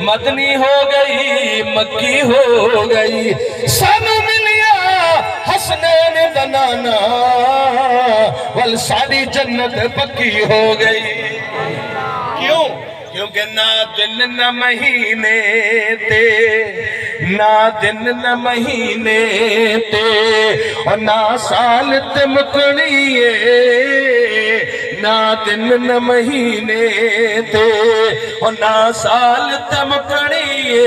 مدنی ہو گئی مکی ہو گئی سانو ملیا حسنین دنانا وال ساری جنت پکی ہو گئی کیوں؟ کیونکہ نہ دن نہ مہینے تے نہ دن نہ مہینے تے اور نہ سال تے مکنیے نہ دن نہ مہینے تے اور نہ سال تے مکنیے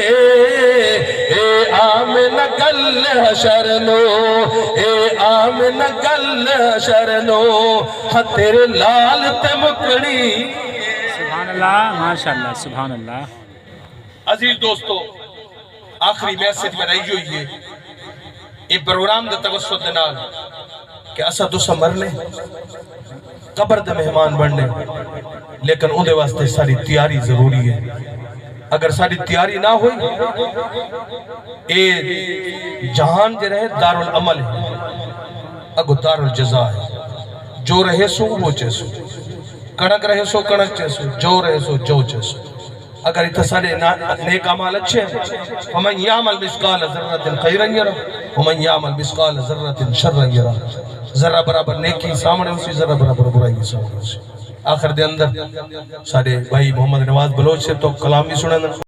اے آمن گل حشرنو اے آمن گل حشرنو ہاں تیرے لال تے مکنی سبحان اللہ ماشاءاللہ سبحان اللہ عزیز دوستو آخری میسج میں رہی ہوئی ہے یہ پروگرام دا توسط دنال کہ اسا تو سمرنے قبر دے مہمان بڑھنے لیکن اندھے واسطے ساری تیاری ضروری ہے اگر ساری تیاری نہ ہوئی اے جہان جے رہے دار العمل ہے اگو دار الجزا ہے جو رہے سو وہ چیسو کنک رہے سو کنک چیسو جو رہے سو جو چیسو اگر اتھا سارے نیک عمال اچھے ہیں وَمَنْ يَعْمَلْ بِسْقَالَ ذَرَّةٍ خَيْرًا يَرَى وَمَنْ يَعْمَلْ بِسْقَالَ ذَرَّةٍ شَرًّا يَرَى ذرہ برابر نیکی سامنے اسی ذرہ برابر برائی سامنے اسی آخر دے اندر سارے بھائی محمد نواز بلوچ سے تو کلام بھی سنیں